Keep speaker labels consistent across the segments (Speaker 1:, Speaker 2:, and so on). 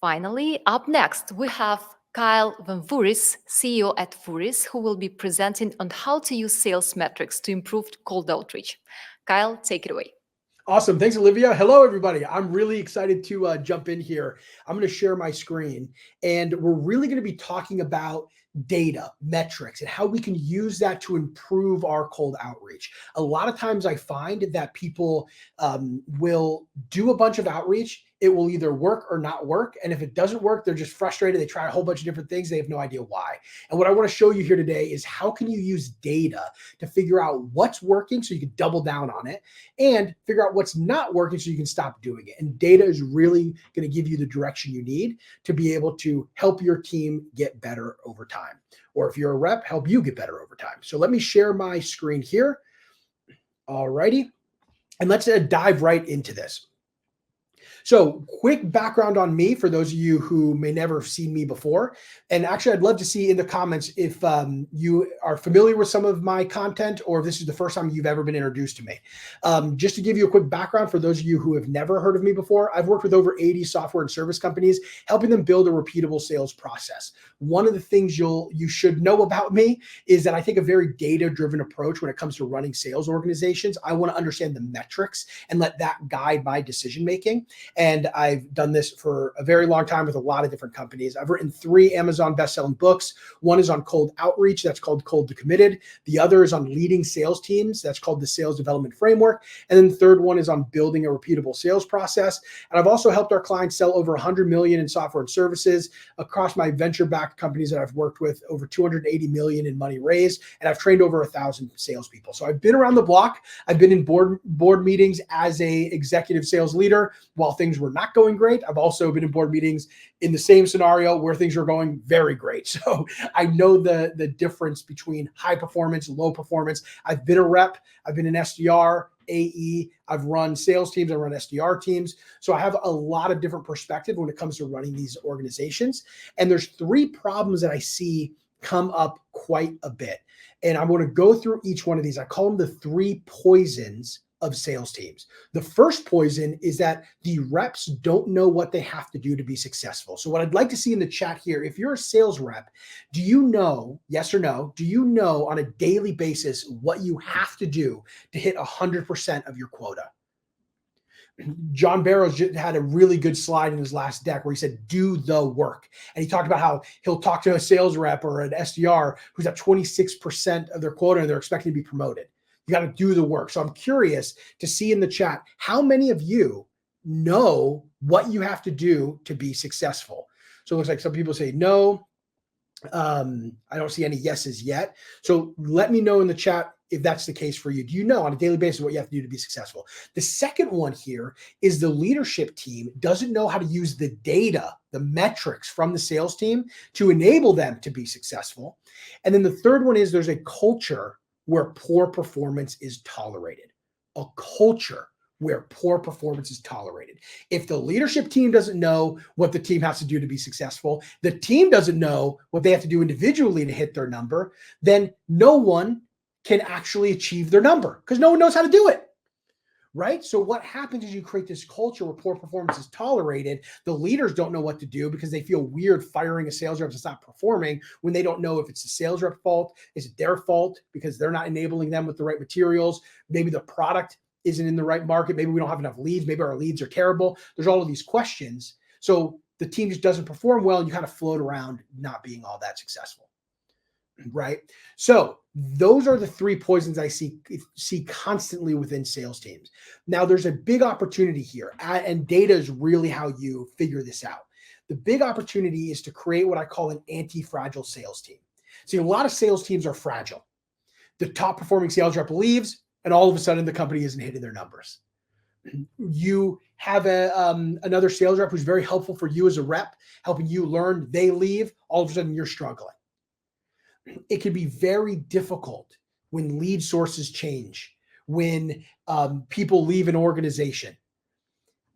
Speaker 1: Finally, up next, we have Kyle Vamvouris, CEO at Vouris, who will be presenting on how to use sales metrics to improve cold outreach. Kyle, take it away.
Speaker 2: Awesome. Thanks, Olivia. Hello, everybody. I'm really excited to jump in here. I'm going to share my screen, and we're really going to be talking about data, metrics, and how we can use that to improve our cold outreach. A lot of times I find that people will do a bunch of outreach. It will either work or not work. And if it doesn't work, they're just frustrated. They try a whole bunch of different things. They have no idea why. And what I want to show you here today is how can you use data to figure out what's working so you can double down on it, and figure out what's not working so you can stop doing it. And data is really going to give you the direction you need to be able to help your team get better over time. Or if you're a rep, help you get better over time. So let me share my screen here. All righty. And let's dive right into this. So quick background on me for those of you who may never have seen me before. And actually, I'd love to see in the comments if you are familiar with some of my content or if this is the first time you've ever been introduced to me. Just to give you a quick background for those of you who have never heard of me before, I've worked with over 80 software and service companies, helping them build a repeatable sales process. One of the things you should know about me is that I take a very data-driven approach when it comes to running sales organizations. I want to understand the metrics and let that guide my decision-making. And I've done this for a very long time with a lot of different companies. I've written 3 Amazon best-selling books. One is on cold outreach. That's called Cold to Committed. The other is on leading sales teams. That's called the Sales Development Framework. And then the third one is on building a repeatable sales process. And I've also helped our clients sell over 100 million in software and services across my venture-backed companies that I've worked with, over 280 million in money raised. And I've trained over 1,000 salespeople. So I've been around the block. I've been in board meetings as a executive sales leader while things were not going great. I've also been in board meetings in the same scenario where things are going very great. So I know the difference between high performance, low performance. I've been a rep. I've been an SDR, AE. I've run sales teams. I run SDR teams. So I have a lot of different perspective when it comes to running these organizations. And there's 3 problems that I see come up quite a bit. And I'm going to go through each one of these. I call them the 3 poisons of sales teams. The first poison is that the reps don't know what they have to do to be successful. So what I'd like to see in the chat here, if you're a sales rep, do you know, yes or no, do you know on a daily basis what you have to do to hit 100% of your quota? John Barrows had a really good slide in his last deck where he said, do the work. And he talked about how he'll talk to a sales rep or an SDR who's at 26% of their quota and they're expecting to be promoted. You got to do the work. So I'm curious to see in the chat, how many of you know what you have to do to be successful? So it looks like some people say no. I don't see any yeses yet. So let me know in the chat if that's the case for you. Do you know on a daily basis what you have to do to be successful? The second one here is the leadership team doesn't know how to use the data, the metrics from the sales team to enable them to be successful. And then the third one is there's a culture where poor performance is tolerated. A culture where poor performance is tolerated. If the leadership team doesn't know what the team has to do to be successful, the team doesn't know what they have to do individually to hit their number, then no one can actually achieve their number because no one knows how to do it. Right? So what happens is you create this culture where poor performance is tolerated. The leaders don't know what to do because they feel weird firing a sales rep that's not performing when they don't know if it's the sales rep fault, is it their fault because they're not enabling them with the right materials. Maybe the product isn't in the right market. Maybe we don't have enough leads. Maybe our leads are terrible. There's all of these questions. So the team just doesn't perform well and you kind of float around not being all that successful. Right? So those are the 3 poisons I see constantly within sales teams. Now there's a big opportunity here, and data is really how you figure this out. The big opportunity is to create what I call an anti-fragile sales team. See, a lot of sales teams are fragile. The top performing sales rep leaves, and all of a sudden the company isn't hitting their numbers. You have another sales rep who's very helpful for you as a rep, helping you learn, they leave, all of a sudden you're struggling. It can be very difficult when lead sources change, when people leave an organization,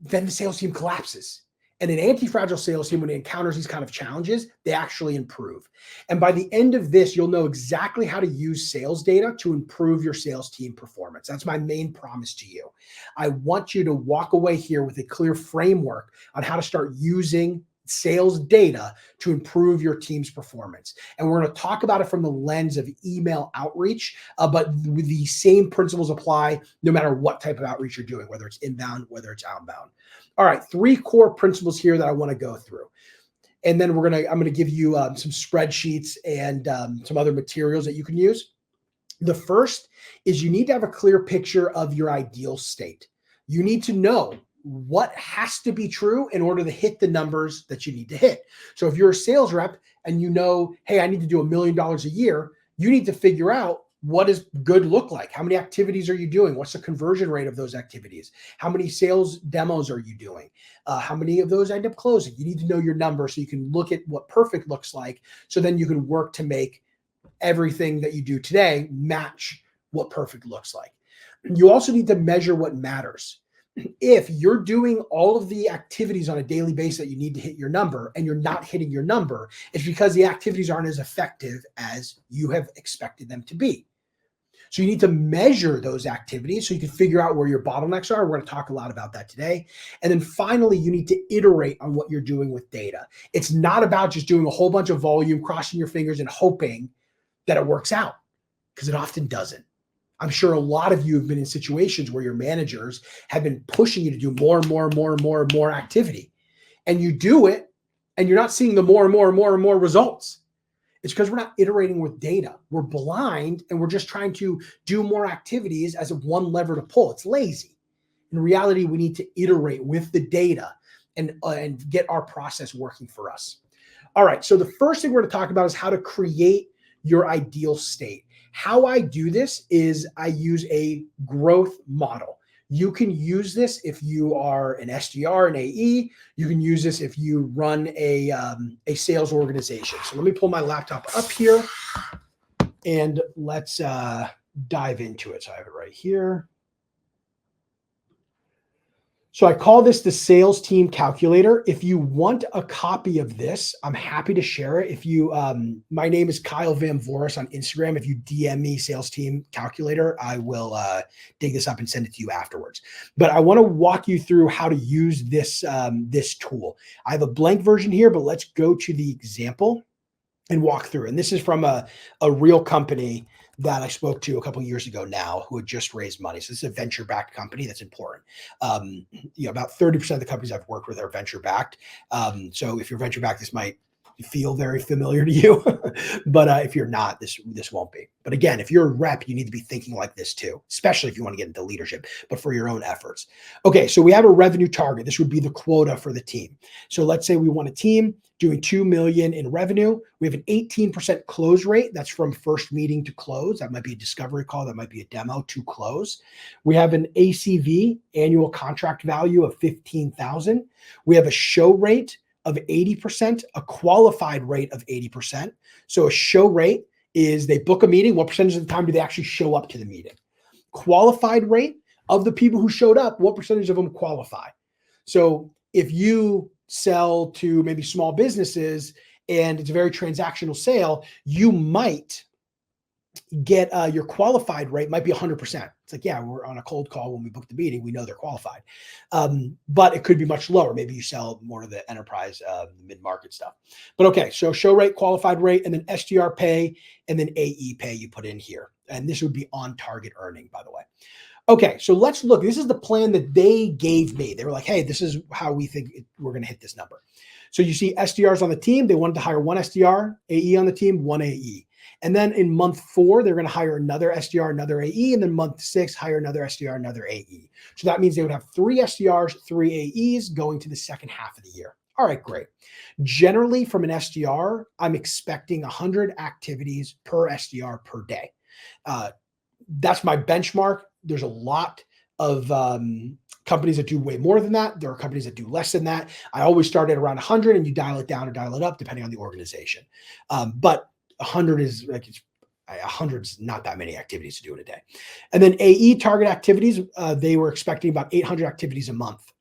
Speaker 2: then the sales team collapses. And an anti-fragile sales team, when it encounters these kind of challenges, they actually improve. And by the end of this, you'll know exactly how to use sales data to improve your sales team performance. That's my main promise to you. I want you to walk away here with a clear framework on how to start using sales data to improve your team's performance. And we're going to talk about it from the lens of email outreach, but the same principles apply no matter what type of outreach you're doing, whether it's inbound, whether it's outbound. All right, 3 core principles here that I want to go through. And then I'm going to give you some spreadsheets and some other materials that you can use. The first is you need to have a clear picture of your ideal state. You need to know what has to be true in order to hit the numbers that you need to hit. So if you're a sales rep and you know, hey, I need to do $1 million a year, you need to figure out what does good look like? How many activities are you doing? What's the conversion rate of those activities? How many sales demos are you doing? How many of those end up closing? You need to know your number so you can look at what perfect looks like. So then you can work to make everything that you do today match what perfect looks like. You also need to measure what matters. If you're doing all of the activities on a daily basis that you need to hit your number and you're not hitting your number, it's because the activities aren't as effective as you have expected them to be. So you need to measure those activities so you can figure out where your bottlenecks are. We're going to talk a lot about that today. And then finally, you need to iterate on what you're doing with data. It's not about just doing a whole bunch of volume, crossing your fingers and hoping that it works out, because it often doesn't. I'm sure a lot of you have been in situations where your managers have been pushing you to do more and more and more and more and more activity. And you do it and you're not seeing the more and more and more and more results. It's because we're not iterating with data. We're blind and we're just trying to do more activities as a one lever to pull. It's lazy. In reality, we need to iterate with the data and get our process working for us. All right. So the first thing we're going to talk about is how to create your ideal state. How I do this is I use a growth model. You can use this if you are an SDR, an AE. You can use this if you run a sales organization. So let me pull my laptop up here and let's dive into it. So I have it right here. So I call this the sales team calculator. If you want a copy of this, I'm happy to share it. If you, my name is Kyle Vamvouris on Instagram. If you DM me sales team calculator, I will dig this up and send it to you afterwards. But I want to walk you through how to use this, this tool. I have a blank version here, but let's go to the example and walk through. And this is from a real company that I spoke to a couple of years ago now, who had just raised money. So this is a venture-backed company. That's important. About 30% of the companies I've worked with are venture-backed. So if you're venture-backed, this might feel very familiar to you, but if you're not, this won't be. But again, if you're a rep, you need to be thinking like this too, especially if you want to get into leadership, but for your own efforts. Okay, so we have a revenue target. This would be the quota for the team. So let's say we want a team doing 2 million in revenue. We have an 18% close rate. That's from first meeting to close. That might be a discovery call. That might be a demo to close. We have an ACV, annual contract value, of 15,000. We have a show rate of 80%, a qualified rate of 80%. So a show rate is they book a meeting. What percentage of the time do they actually show up to the meeting? Qualified rate of the people who showed up, what percentage of them qualify? So if you sell to maybe small businesses and it's a very transactional sale, you might get your qualified rate might be 100%. It's like, yeah, we're on a cold call when we book the meeting, we know they're qualified. But it could be much lower. Maybe you sell more to the enterprise, mid-market stuff. But okay, so show rate, qualified rate, and then SDR pay, and then AE pay you put in here. And this would be on target earning, by the way. Okay, so let's look. This is the plan that they gave me. They were like, hey, this is how we think we're going to hit this number. So you see SDRs on the team. They wanted to hire one SDR, AE on the team, one AE. And then in month 4, they're going to hire another SDR, another AE. And then month 6, hire another SDR, another AE. So that means they would have 3 SDRs, 3 AEs going to the second half of the year. All right, great. Generally, from an SDR, I'm expecting 100 activities per SDR per day. That's my benchmark. There's a lot of companies that do way more than that. There are companies that do less than that. I always start at around 100 and you dial it down or dial it up depending on the organization. But 100 is like, 100 is not that many activities to do in a day. And then AE target activities, they were expecting about 800 activities a month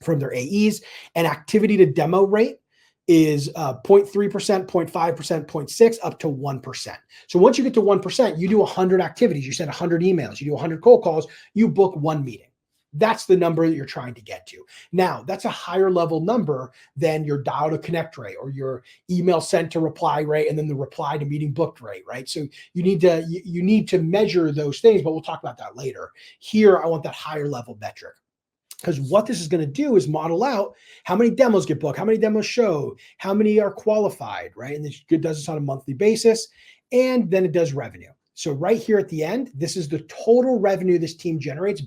Speaker 2: from their AEs. And activity to demo rate is 0.3%, 0.5%, 0.6%, up to 1%. So once you get to 1%, you do 100 activities. You send 100 emails. You do 100 cold calls. You book 1 meeting. That's the number that you're trying to get to. Now, that's a higher level number than your dial to connect rate or your email sent to reply rate and then the reply to meeting booked rate, right? So you need to measure those things, but we'll talk about that later. Here, I want that higher level metric. Because what this is going to do is model out how many demos get booked, how many demos show, how many are qualified, right? And it does this on a monthly basis, and then it does revenue. So right here at the end, this is the total revenue this team generates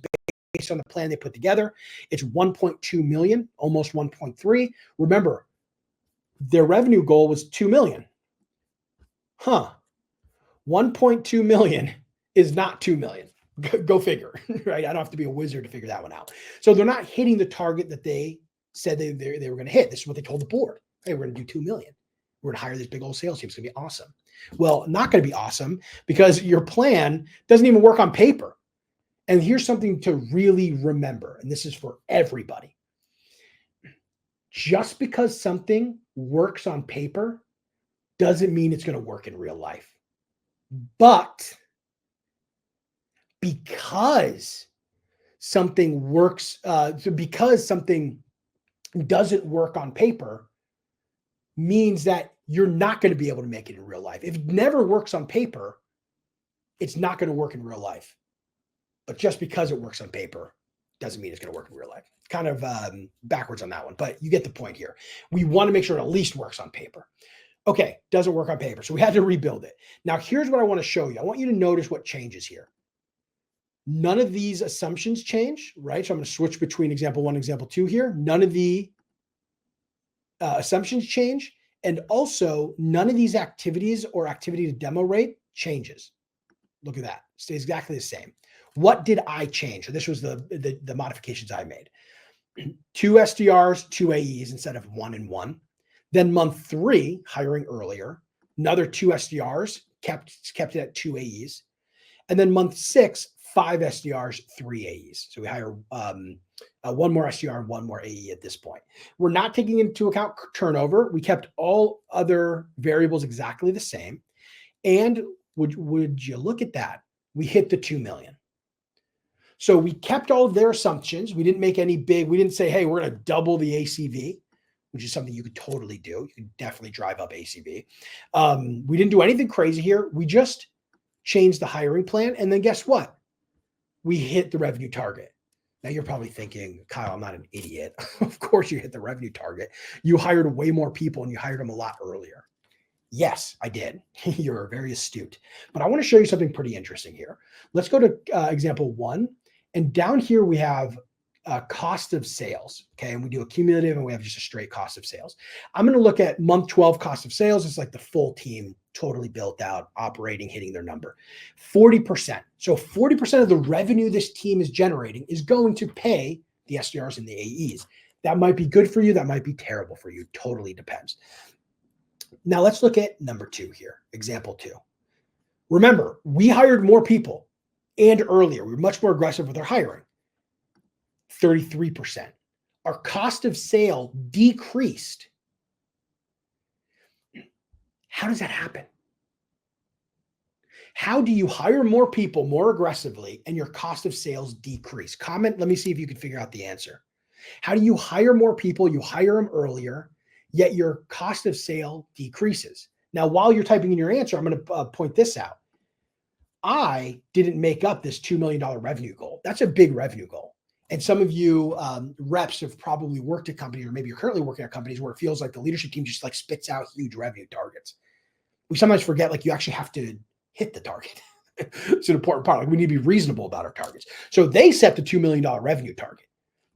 Speaker 2: based on the plan they put together. It's 1.2 million, almost 1.3. Remember, their revenue goal was 2 million. 1.2 million is not 2 million. Go figure, right? I don't have to be a wizard to figure that one out. So they're not hitting the target that they said they were going to hit. This is what they told the board. Hey, we're going to do 2 million. We're going to hire this big old sales team. It's going to be awesome. Well, not going to be awesome because your plan doesn't even work on paper. And here's something to really remember, and this is for everybody. Just because something works on paper doesn't mean it's going to work in real life. But because something works, because something doesn't work on paper means that you're not going to be able to make it in real life. If it never works on paper, it's not going to work in real life. But just because it works on paper doesn't mean it's going to work in real life. Kind of backwards on that one, but you get the point here. We want to make sure it at least works on paper. Okay, doesn't work on paper. So we had to rebuild it. Now, here's what I want to show you. I want you to notice what changes here. None of these assumptions change, right? So I'm going to switch between example 1 and example 2 here. None of the assumptions change. And also, none of these activities or activity to demo rate changes. Look at that. Stays exactly the same. What did I change? So this was the modifications I made. 2 SDRs, 2 AEs instead of 1 and 1. Then month 3, hiring earlier. Another 2 SDRs, kept it at 2 AEs. And then month 6, 5 SDRs, 3 AEs. So we hire 1 more SDR and 1 more AE at this point. We're not taking into account turnover. We kept all other variables exactly the same. And would you look at that? We hit the 2 million. So we kept all of their assumptions. We didn't make any we didn't say, hey, we're going to double the ACV, which is something you could totally do. You could definitely drive up ACV. We didn't do anything crazy here. We just changed the hiring plan. And then guess what? We hit the revenue target. Now you're probably thinking, Kyle, I'm not an idiot. Of course you hit the revenue target. You hired way more people and you hired them a lot earlier. Yes, I did. You're very astute. But I want to show you something pretty interesting here. Let's go to example 1. And down here we have cost of sales. Okay. And we do a cumulative and we have just a straight cost of sales. I'm going to look at month 12 cost of sales. It's like the full team totally built out, operating, hitting their number. 40%. So 40% of the revenue this team is generating is going to pay the SDRs and the AEs. That might be good for you. That might be terrible for you. Totally depends. Now let's look at number 2 here, example 2. Remember, we hired more people and earlier. We were much more aggressive with our hiring, 33%. Our cost of sale decreased. How does that happen? How do you hire more people more aggressively and your cost of sales decrease? Comment. Let me see if you can figure out the answer. How do you hire more people? You hire them earlier, yet your cost of sale decreases. Now, while you're typing in your answer, I'm going to point this out. I didn't make up this $2 million revenue goal. That's a big revenue goal. And some of you reps have probably worked at companies, or maybe you're currently working at companies where it feels like the leadership team just like spits out huge revenue targets. We sometimes forget like you actually have to hit the target. It's an important part. Like we need to be reasonable about our targets. So they set the $2 million revenue target.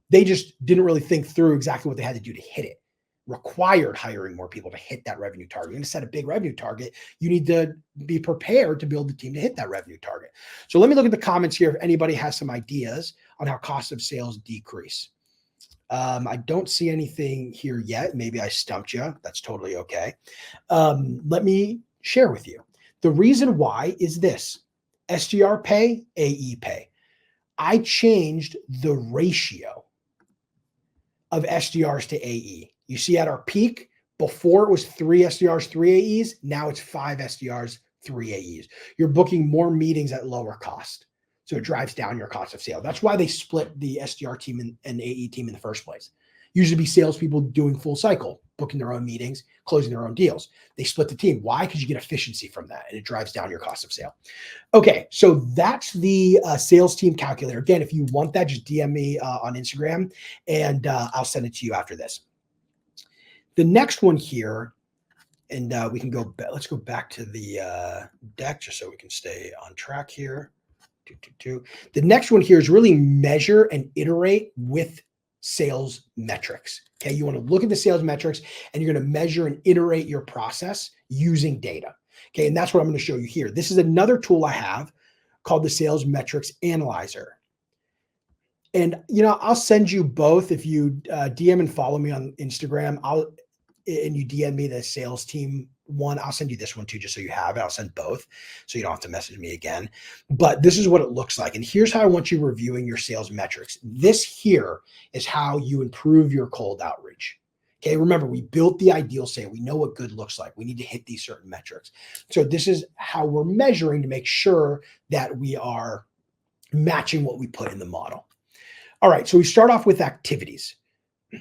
Speaker 2: They just didn't really think through exactly what they had to do to hit it. Required hiring more people to hit that revenue target. You're going to set a big revenue target. You need to be prepared to build the team to hit that revenue target. So let me look at the comments here if anybody has some ideas on how cost of sales decrease. I don't see anything here yet. Maybe I stumped you. That's totally okay. Let me share with you. The reason why is this: SDR pay, AE pay. I changed the ratio of SDRs to AE. You see at our peak, before it was 3 SDRs, 3 AEs. Now it's 5 SDRs, 3 AEs. You're booking more meetings at lower cost. So it drives down your cost of sale. That's why they split the SDR team and AE team in the first place. Usually be salespeople doing full cycle, booking their own meetings, closing their own deals. They split the team. Why? Because you get efficiency from that and it drives down your cost of sale. Okay, so that's the sales team calculator. Again, if you want that, just DM me on Instagram and I'll send it to you after this. The next one here, and we can go, let's go back to the deck just so we can stay on track here. The next one here is really measure and iterate with sales metrics. Okay, you want to look at the sales metrics and you're going to measure and iterate your process using data. Okay, and that's what I'm going to show you here. This is another tool I have called the Sales Metrics Analyzer. And I'll send you both if you DM and follow me on Instagram. And you DM me the sales team one, I'll send you this one too, just so you have it. I'll send both so you don't have to message me again. But this is what it looks like. And here's how I want you reviewing your sales metrics. This here is how you improve your cold outreach. Okay, remember, we built the ideal sale. We know what good looks like. We need to hit these certain metrics. So this is how we're measuring to make sure that we are matching what we put in the model. All right, so we start off with activities.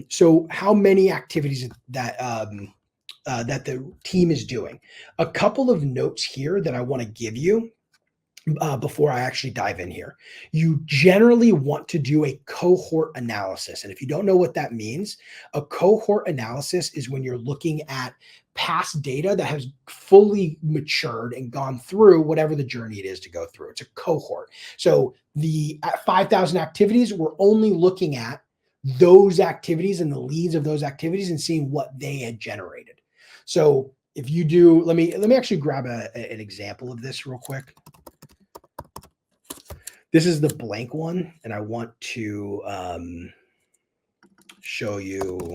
Speaker 2: So how many activities that that the team is doing? A couple of notes here that I want to give you before I actually dive in here. You generally want to do a cohort analysis. And if you don't know what that means, a cohort analysis is when you're looking at past data that has fully matured and gone through whatever the journey it is to go through. It's a cohort. So the 5,000 activities, we're only looking at those activities and the leads of those activities and seeing what they had generated. So if you do, let me actually grab an example of this real quick. This is the blank one, and I want to show you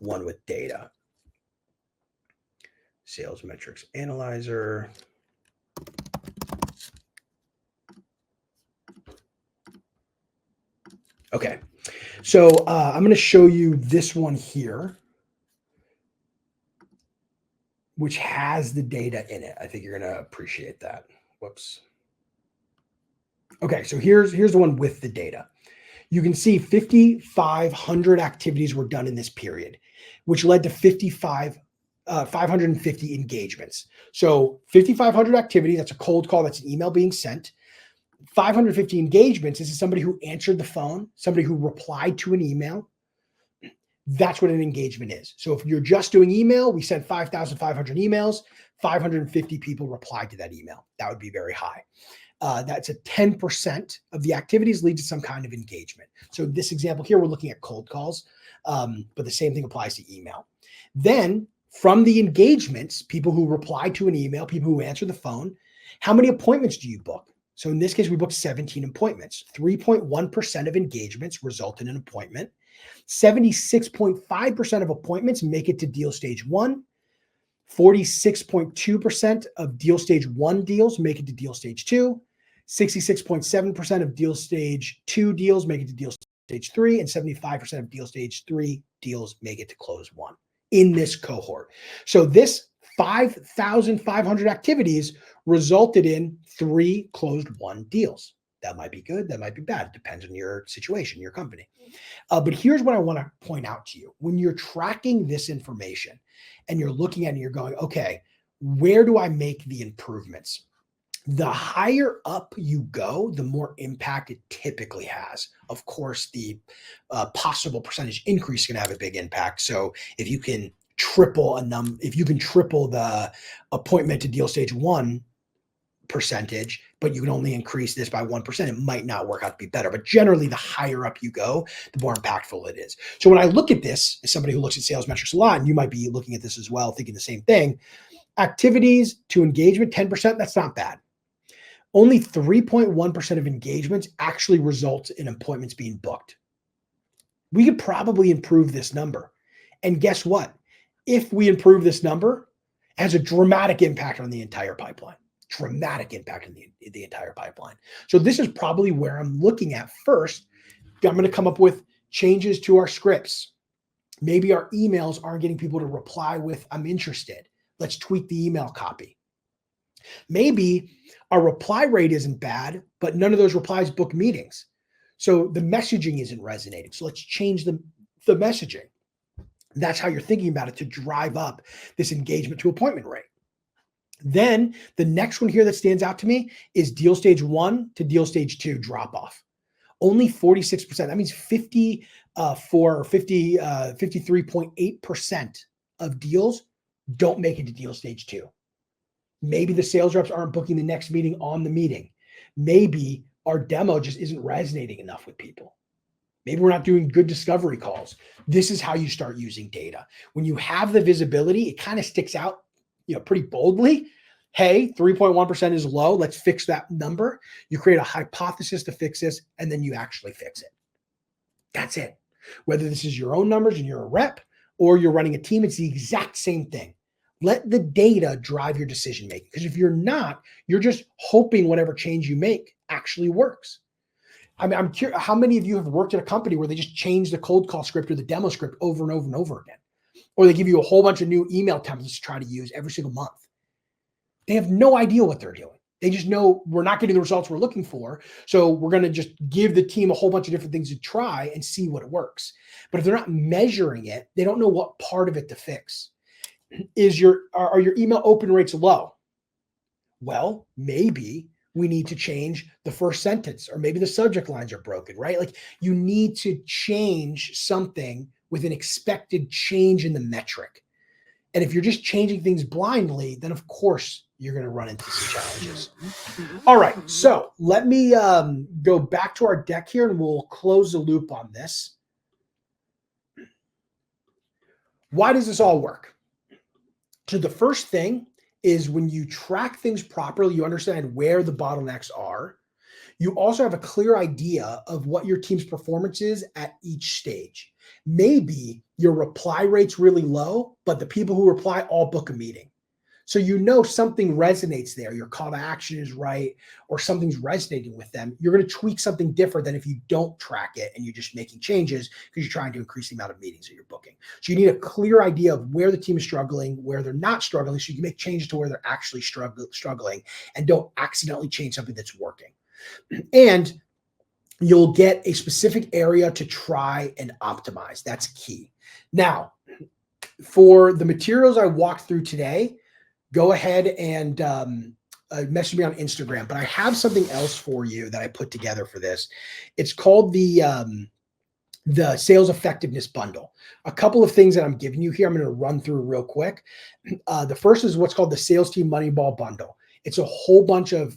Speaker 2: one with data. Sales Metrics Analyzer. Okay, so I'm going to show you this one here, which has the data in it. I think you're going to appreciate that. Whoops. Okay, so here's the one with the data. You can see 5,500 activities were done in this period, which led to 550 engagements. So 5,500 activities, that's a cold call, that's an email being sent. 550 engagements, this is somebody who answered the phone, somebody who replied to an email. That's what an engagement is. So if you're just doing email, we sent 5,500 emails, 550 people replied to that email. That would be very high. That's a 10% of the activities lead to some kind of engagement. So this example here, we're looking at cold calls, but the same thing applies to email. Then from the engagements, people who reply to an email, people who answer the phone, how many appointments do you book? So in this case, we booked 17 appointments. 3.1% of engagements result in an appointment. 76.5% of appointments make it to deal stage 1. 46.2% of deal stage 1 deals make it to deal stage 2. 66.7% of deal stage 2 deals make it to deal stage 3, and 75% of deal stage 3 deals make it to close 1 in this cohort. So this 5,500 activities resulted in 3 closed 1 deals. That might be good, that might be bad. It depends on your situation, your company. But here's what I want to point out to you. When you're tracking this information and you're looking at it and you're going, okay, where do I make the improvements? The higher up you go, the more impact it typically has. Of course, the possible percentage increase can have a big impact. So if you can triple the appointment to deal stage 1 percentage, but you can only increase this by 1%, it might not work out to be better. But generally, the higher up you go, the more impactful it is. So when I look at this, as somebody who looks at sales metrics a lot, and you might be looking at this as well, thinking the same thing, activities to engagement, 10%, that's not bad. Only 3.1% of engagements actually results in appointments being booked. We could probably improve this number. And guess what? If we improve this number, it has a dramatic impact on the entire pipeline. Dramatic impact on the entire pipeline. So this is probably where I'm looking at first. I'm going to come up with changes to our scripts. Maybe our emails aren't getting people to reply with, I'm interested. Let's tweak the email copy. Maybe our reply rate isn't bad, but none of those replies book meetings. So the messaging isn't resonating. So let's change the messaging. That's how you're thinking about it to drive up this engagement to appointment rate. Then the next one here that stands out to me is deal stage 1 to deal stage 2 drop off. Only 46%. That means 53.8% of deals don't make it to deal stage 2. Maybe the sales reps aren't booking the next meeting on the meeting. Maybe our demo just isn't resonating enough with people. Maybe we're not doing good discovery calls. This is how you start using data. When you have the visibility, it kind of sticks out, pretty boldly. Hey, 3.1% is low. Let's fix that number. You create a hypothesis to fix this, and then you actually fix it. That's it. Whether this is your own numbers and you're a rep or you're running a team, it's the exact same thing. Let the data drive your decision making. Because if you're not, you're just hoping whatever change you make actually works. I mean, I'm curious, how many of you have worked at a company where they just change the cold call script or the demo script over and over and over again? Or they give you a whole bunch of new email templates to try to use every single month. They have no idea what they're doing. They just know we're not getting the results we're looking for. So we're going to just give the team a whole bunch of different things to try and see what works. But if they're not measuring it, they don't know what part of it to fix. Are your email open rates low? Well, maybe we need to change the first sentence, or maybe the subject lines are broken, right? Like, you need to change something with an expected change in the metric. And if you're just changing things blindly, then of course you're going to run into some challenges. All right, so let me go back to our deck here and we'll close the loop on this. Why does this all work? So the first thing is, when you track things properly, you understand where the bottlenecks are. You also have a clear idea of what your team's performance is at each stage. Maybe your reply rate's really low, but the people who reply all book a meeting. So something resonates there. Your call to action is right, or something's resonating with them. You're going to tweak something different than if you don't track it and you're just making changes because you're trying to increase the amount of meetings that you're booking. So you need a clear idea of where the team is struggling, where they're not struggling, so you can make changes to where they're actually struggling and don't accidentally change something that's working. And you'll get a specific area to try and optimize. That's key. Now, for the materials I walked through today, go ahead and message me on Instagram. But I have something else for you that I put together for this. It's called the sales effectiveness bundle. A couple of things that I'm giving you here, I'm going to run through real quick. The first is what's called the Sales Team Moneyball Bundle. It's a whole bunch of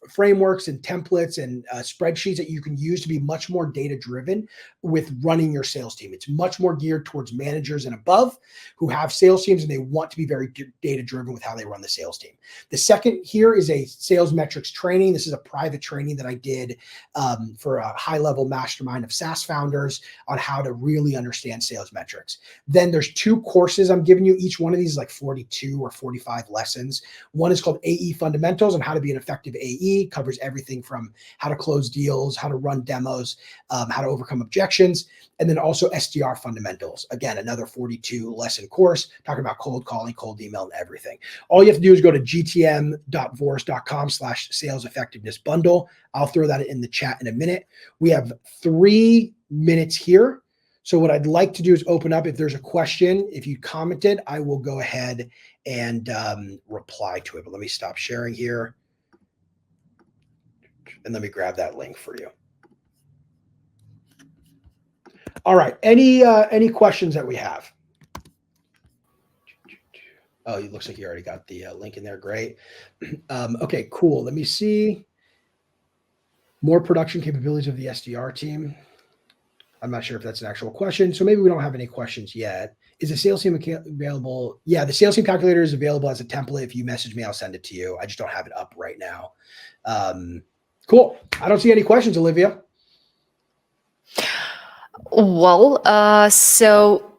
Speaker 2: frameworks and templates and spreadsheets that you can use to be much more data driven with running your sales team. It's much more geared towards managers and above who have sales teams and they want to be very data driven with how they run the sales team. The second here is a sales metrics training. This is a private training that I did for a high level mastermind of SaaS founders on how to really understand sales metrics. Then there's 2 courses I'm giving you. Each one of these is like 42 or 45 lessons. One is called AE Fundamentals on how to be an effective AE, covers everything from how to close deals, how to run demos, how to overcome objections, and then also SDR fundamentals. Again, another 42 lesson course talking about cold calling, cold email, and everything. All you have to do is go to gtm.vouris.com/sales effectiveness bundle. I'll throw that in the chat in a minute. We have 3 minutes here. So what I'd like to do is open up. If there's a question, if you commented, I will go ahead and reply to it. But let me stop sharing here. And let me grab that link for you. All right. Any questions that we have? Oh, it looks like you already got the link in there. Great. Okay, cool. Let me see. More production capabilities of the SDR team. I'm not sure if that's an actual question. So maybe we don't have any questions yet. Is the sales team available? Yeah, the sales team calculator is available as a template. If you message me, I'll send it to you. I just don't have it up right now. Cool. I don't see any questions, Olivia.
Speaker 1: Well, so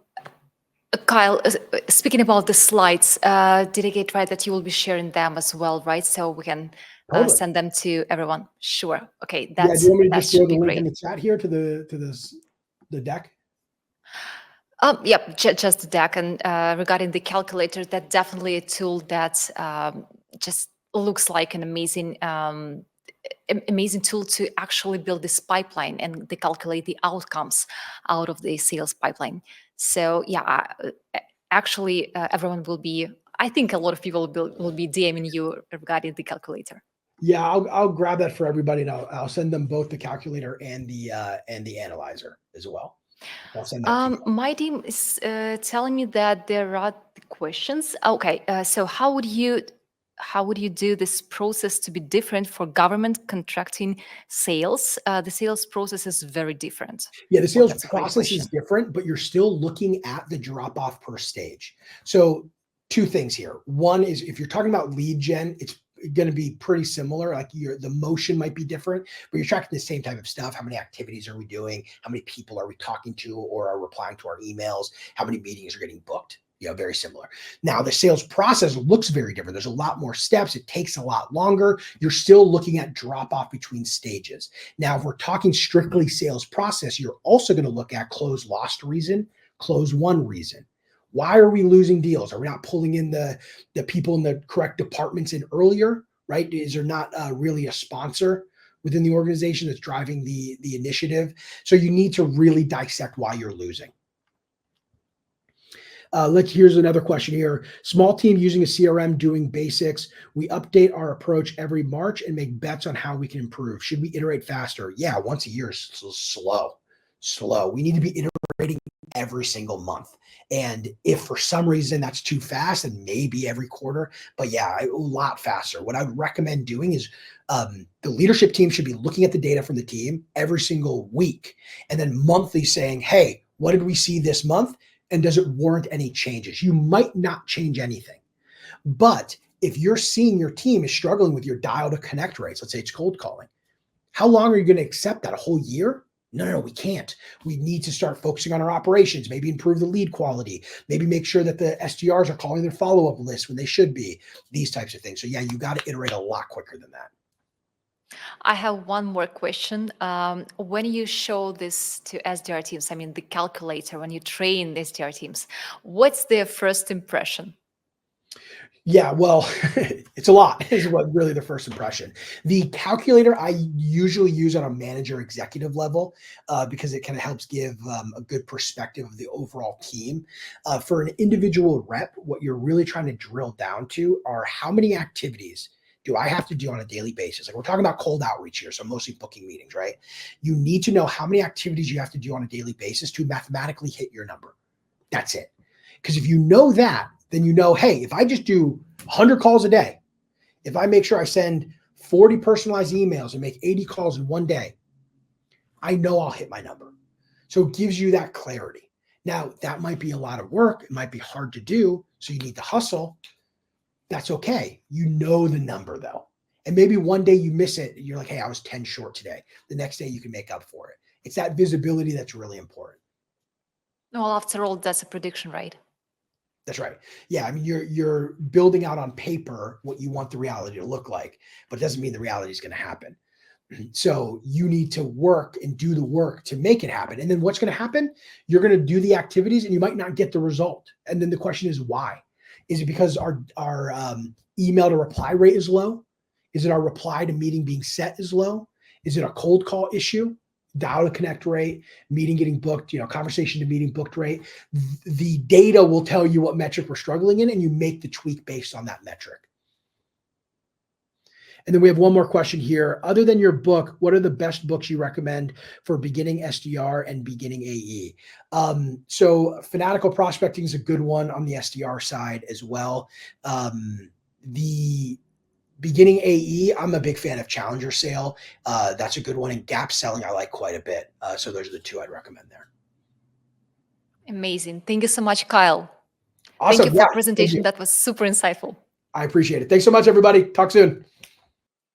Speaker 1: Kyle, speaking about the slides, did I get right that you will be sharing them as well, right? So we can send them to everyone. Sure. Okay.
Speaker 2: Do you want me to just throw the link in the chat here to the deck?
Speaker 1: Yep, just the deck. And regarding the calculator, that's definitely a tool that just looks like an amazing tool to actually build this pipeline and to calculate the outcomes out of the sales pipeline. So yeah, actually, everyone will be. I think a lot of people will be DMing you regarding the calculator.
Speaker 2: Yeah, I'll grab that for everybody, and I'll send them both the calculator and the analyzer as well. I'll send that to you.
Speaker 1: My team is telling me that there are questions. Okay, so how would you do this process to be different for government contracting sales? The sales process is very different.
Speaker 2: Yeah, the
Speaker 1: Well,
Speaker 2: sales
Speaker 1: that's a great
Speaker 2: process is
Speaker 1: question.
Speaker 2: different, but you're still looking at the drop off per stage. So, two things here. One is if you're talking about lead gen, it's going to be pretty similar. Like the motion might be different, but you're tracking the same type of stuff. How many activities are we doing? How many people are we talking to or are replying to our emails? How many meetings are getting booked? Very similar. Now, the sales process looks very different. There's a lot more steps. It takes a lot longer. You're still looking at drop off between stages. Now, if we're talking strictly sales process, you're also going to look at close lost reason, close won reason. Why are we losing deals? Are we not pulling in the people in the correct departments in earlier, right? Is there not really a sponsor within the organization that's driving the initiative? So you need to really dissect why you're losing. Here's another question here. Small team using a CRM doing basics. We update our approach every March and make bets on how we can improve. Should we iterate faster? Yeah, once a year is slow. We need to be iterating every single month. And if for some reason that's too fast, then maybe every quarter, but yeah, a lot faster. What I would recommend doing is the leadership team should be looking at the data from the team every single week and then monthly saying, hey, what did we see this month? And does it warrant any changes? You might not change anything, but if you're seeing your team is struggling with your dial to connect rates, let's say it's cold calling, how long are you going to accept that? A whole year? No, we can't. We need to start focusing on our operations, maybe improve the lead quality, maybe make sure that the SDRs are calling their follow-up list when they should be, these types of things. So yeah, you got to iterate a lot quicker than that.
Speaker 1: I have one more question. When you show this to SDR teams, I mean the calculator, when you train the SDR teams, what's their first impression?
Speaker 2: Yeah, well, it's a lot is what really the first impression. The calculator I usually use on a manager executive level because it kind of helps give a good perspective of the overall team. For an individual rep, what you're really trying to drill down to are how many activities do I have to do on a daily basis? Like we're talking about cold outreach here, so mostly booking meetings, right? You need to know how many activities you have to do on a daily basis to mathematically hit your number. That's it. Because if you know that, then you know, hey, if I just do 100 calls a day, if I make sure I send 40 personalized emails and make 80 calls in one day, I know I'll hit my number. So it gives you that clarity. Now, that might be a lot of work. It might be hard to do. So you need to hustle. That's okay. You know the number though. And maybe one day you miss it. You're like, hey, I was 10 short today. The next day you can make up for it. It's that visibility that's really important.
Speaker 1: Well, after all, that's a prediction, right?
Speaker 2: That's right. Yeah, I mean, you're building out on paper what you want the reality to look like, but it doesn't mean the reality is going to happen. So you need to work and do the work to make it happen. And then what's going to happen? You're going to do the activities and you might not get the result. And then the question is why? Is it because our email to reply rate is low? Is it our reply to meeting being set is low? Is it a cold call issue? Dial to connect rate, meeting getting booked, conversation to meeting booked rate. The data will tell you what metric we're struggling in, and you make the tweak based on that metric. And then we have one more question here. Other than your book, what are the best books you recommend for beginning SDR and beginning AE? So Fanatical Prospecting is a good one on the SDR side as well. The beginning AE, I'm a big fan of Challenger Sale. That's a good one. And Gap Selling, I like quite a bit. So those are the two I'd recommend there.
Speaker 1: Amazing. Thank you so much, Kyle.
Speaker 2: Awesome.
Speaker 1: Thank you for the presentation. That was super insightful.
Speaker 2: I appreciate it. Thanks so much, everybody. Talk soon.